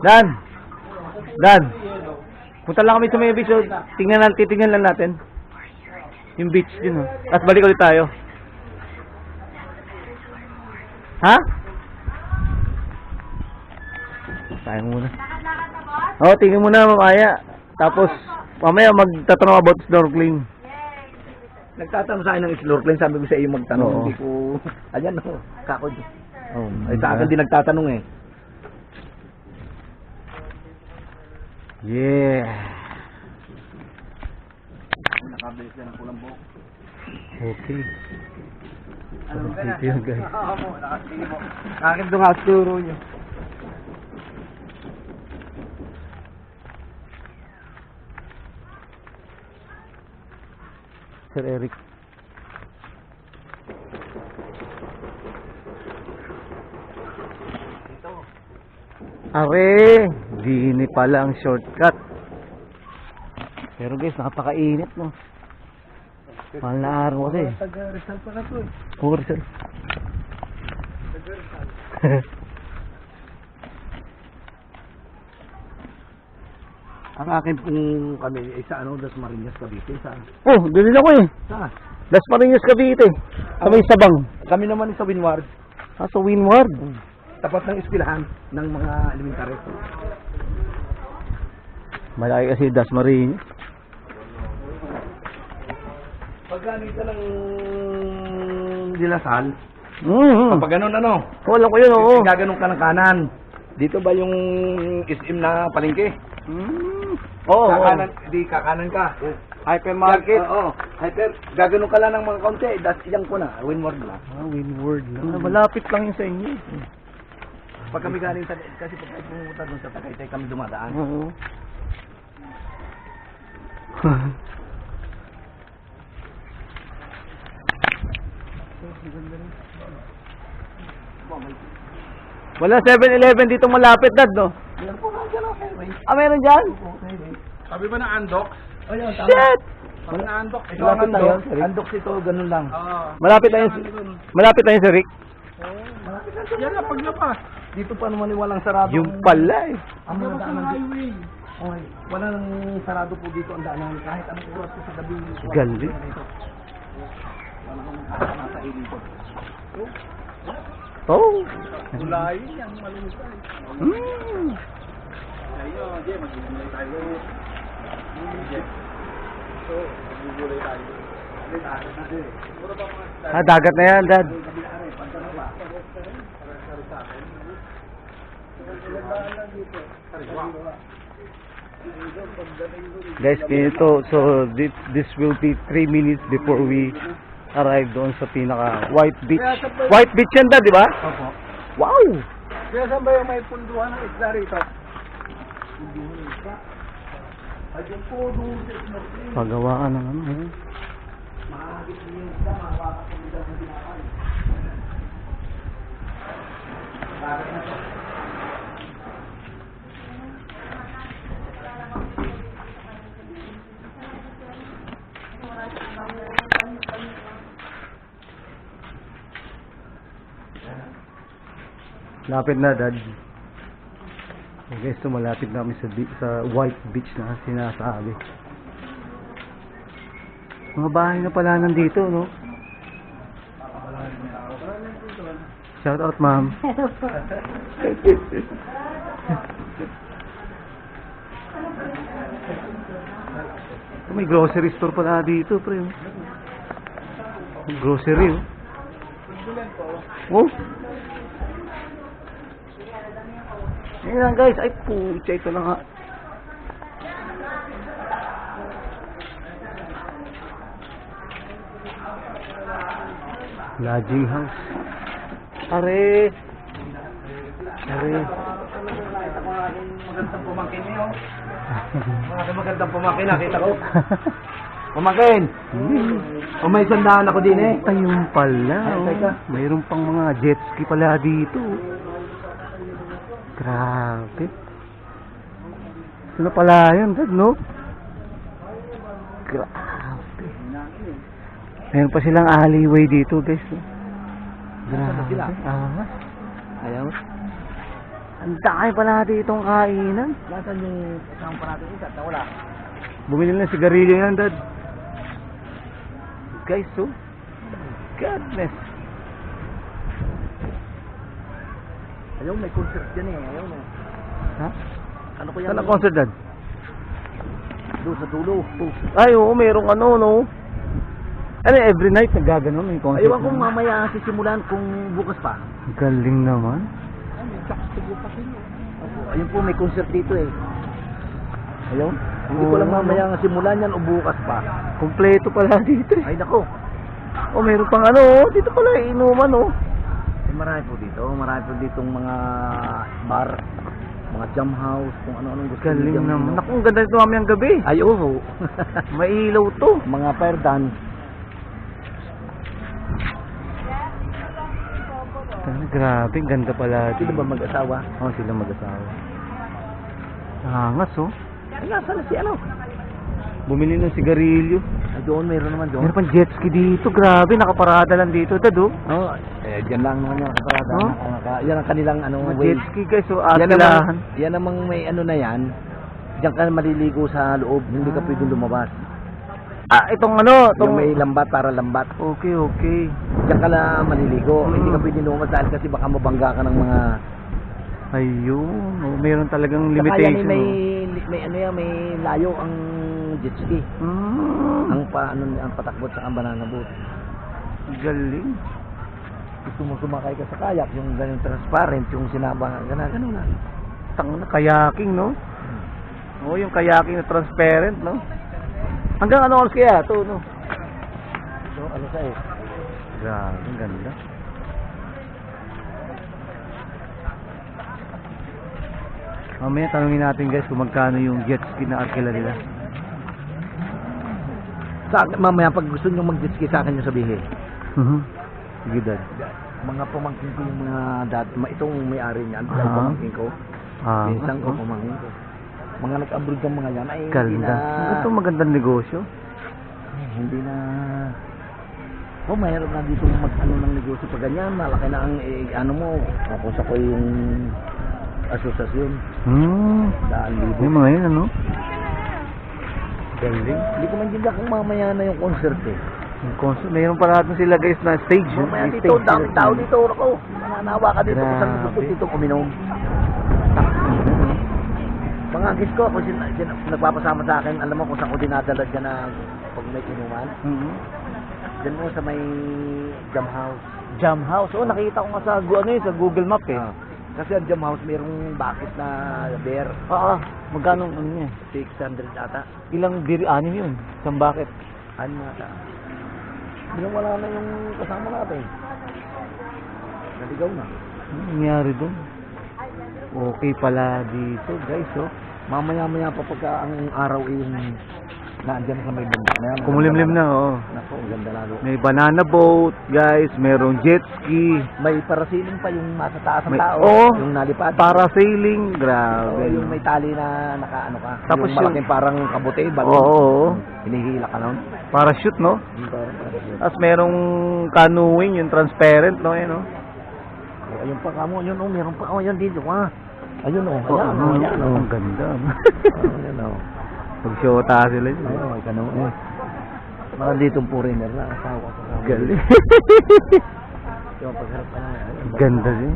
Dan! Dan! Punta lang kami sa may beach. Titingnan lang natin. Yung beach din. Tapos balik ulit tayo. Ha? Tayo muna. Oo, tingin muna mamaya. Tapos, mamaya magtatanong about snorkeling. Nagtatanong sa akin ng snorkeling, sabi ko sa iyo magtanong. Oo. Hindi ko, ayan no, kakod. Oh, Ay sa akin din nagtatanong eh. Yeah. Nakabilis na ng pulang buhok. Okay. Alam mo ka na? Ito yun, guys. Oo mo, nakasige mo. Akin doon nga turo nyo. Sir Eric. Are, dini pala ang shortcut. Pero guys, napakainit no. Mahal na araw kasi. Taga-Rizal pa na to eh. Oo, Rizal. Ang akin pong kami ay sa ano, Das Marinas, Cavite. Saan? Oh, doon ako eh. Saan? Las Marinas, Cavite. Sa may sabang. Kami naman sa Windward. Ah, sa Windward. Tapat ng eskwelahan ng mga elementary. Malaki kasi Das Marinas. Pag ganito ng Dilasal, Kapag kapag ganun ano, alam ko yun, oo. gaganon ka ng kanan. Dito ba yung SM na palengke? Oo, Kakanan, di kakanan ka. Hypermarket. Oo. Hyper, gaganon ka lang ng mga konti. Das iyang ko na, Windward na. Ah, Windward lang. Malapit lang yun sa inyo. Pag kami galing sa, kasi pag tayo pumunta doon sa Tagaytay kami dumadaan. Oo. Wala 7-Eleven dito malapit, Dad, no? Yan po, nandiyan ang highway. Ah, meron dyan? Sabi ba na Andox? O yun, tama. Shit! Sabi na Andox. Ito ang Malapit tayo. Andox. Andox ito, ganun lang. Oo. Malapit tayo, malapit tayo sa Rick. Yan na, paglabas. Dito pa naman walang sarado. Yung pala eh. Ang mga Paglabas ng daanan dito. highway. Okay, walang sarado po dito ang daanan. Kahit anong oras po sa gabi. Galing. Wala kang nasa ilipot. Oh. Gulayin yan, malusay. Ayun, Jay, mag-gulay tayo. Jay. So, mag-gulay tayo. Ah, dagat na yan, Dad. Guys, ganito. So, this will be 3 minutes before we arrive doon sa pinaka White Beach. White Beach yan, Dad, di ba? Opo. Wow! Kaya saan ba yung may punduhan ng isda rito? Ay, yung po doon sa snorkeling. Pagawaan ng ano. Makakagit niyo yung isda, makakakas ang isda ng tinapay. Bakit na to? Lapit na, Dad. So guys, so malapit na kami sa White Beach na sinasabi. Mga bahay na pala nandito, no? Shout out, ma'am. May grocery store pala dito, pre. Grocery, oh. Oh. Ayan lang, guys. Ay, pucha, ito na nga. Lodging house. Are. Magandang pumangkin niyo. Magandang pumangkin, nakita ko. Pumangkin! O may sandahan ako din eh. Ayun pala. Ay, Oh. teka. Mayroon pang mga jet ski pala dito. Grabe. Ito na pala yun, Dad, no? Grabe. Meron pa silang alleyway dito, guys. No? Nasaan sila? Angas. Ayaw. Ang dami pala ditong kainan. Nasaan yung kasama pa natin isa? Wala. Bumili na sigarilyo yan, Dad. Guys, so. Goodness. Ayaw, may concert dyan eh. Ayaw na. Ha? Ano ko yan? Saan ang concert, Dad? Doon sa dulo. Ay, oo, merong ano, no? Ano, every night nagagano, may concert. Ayaw kung na. mamaya sisimulan kung bukas pa. Galing naman. Ayun po, may concert dito eh. Ayaw? Hindi ko lang Oo. mamaya nga simulan yan o bukas pa. Kompleto pala dito eh. Ay nako. Oh, meron pang ano, dito pala inuman, oh. Eh, marami po dito. Marami po ditong mga bar, mga jam house, kung ano-anong gusto Galing niyo dyan, naman. no? Naku, ang ganda nito mamayang gabi. Ay, oo. May ilaw to. Mga fire dance. Grabe, ang ganda pala. Sino ba mag-asawa? Oh, sila mag-asawa. Angas, oh. Ay, nasa na si ano? Bumili ng sigarilyo. Ay, doon, meron naman doon. Meron pang jet ski dito. Grabe, nakaparada lang dito, Dad, oh. Oo, dyan lang naman yung kaparada. Oh? Yan ang kanilang ano, Mga way. jet ski, guys, oh. Yan Atilahan. namang, yan namang may ano na yan. Diyan ka maliligo sa loob, hindi ka pwedeng lumabas. Ah, itong ano, Yung itong... may lambat para lambat. Okay, okay. Diyan ka lang maliligo. Mm. Hindi ka pwedeng lumabas dahil kasi baka mabangga ka ng mga... Ayun, oh, meron talagang Saka yan limitation. may ano yan, may layo ang jet ski. Oh. Ang ang patakbot sa banana boat. Galing. Gusto mo sumakay ka sa kayak, yung ganyung transparent, yung sinaba, ganun na. Tang na kayaking, no? Oh, yung kayaking na transparent, no? Hanggang ano oras kaya to, no? So, ano sa eh? Grabe, ang ganda. Mamaya tanungin natin guys kung magkano yung jet ski na arkila nila. Sa akin, mamaya pag gusto nyo mag-jet ski sa akin yung sabihin. Sige, Dad. Mga pamangkin ko yung mga itong may-ari niyan, Ah. pamangkin ko. Ah, Minsan ko, pamangkin ko. Mga nag-abroad ng mga yan ay hindi ganda. na... Ito magandang negosyo. Hindi na... Oh, mahirap na dito mag-ano ng negosyo pag ganyan. Malaki na ang ano mo. Kung sa ko yung asosasyon. Daan libo. Yung mga yun, ano? Galing. Hindi ko maintindihan kung mamaya na yung concert eh. Yung concert, mayroon pa natin sila guys na stage. no? Mamaya May dito, stage dami sila. tao dito. Ako, mananawa ka dito kung saan Grabe. gusto dito uminom. Mga agis ko, kung nagpapasama sa akin, alam mo kung saan ko dinadala dyan na pag may inuman. Mhm. Dyan mo sa may jam house. Jam House. Oh, nakita ko nga sa, sa Google Map eh. Ah. Kasi ang jam house mayroong bucket na beer. Oo. Magkano ano niya? 600 ata. Ilang diri? Anim yun. Isang bucket. Ano ata? Bilang wala na yung kasama natin. Naligaw na. Ano nangyari dun? Okay pala dito guys, oh. Mamaya-maya pa pagka ang araw ay yung naandyan sa may bundok na yan. Kumulimlim na, oh. Naku, ang ganda lalo. May banana boat, guys. Merong jet ski. May parasailing pa yung nasa taas ng May- tao. oo. Yung nalipad. Parasailing. Oo, Grabe. yung may tali na nakaano ka. Tapos yung malaking parang kabote, Oo, balon. oo. Hinihila ka nun. Parachute, no? Yung parang parasailing. Tapos merong canoeing, yung transparent, no? Yun, no? Oh, ayun pa kamo, yun oh, meron pa. Oh, yun dito, ah. Ayun oh, Oh, ayan oh, ayan oh. ang ganda. Ayun oh. Pag-shota sila yun. Ayun, may kano eh. Mga ditong foreigner na asawa ko. Galing. Yung pagharap ka na. Ganda din.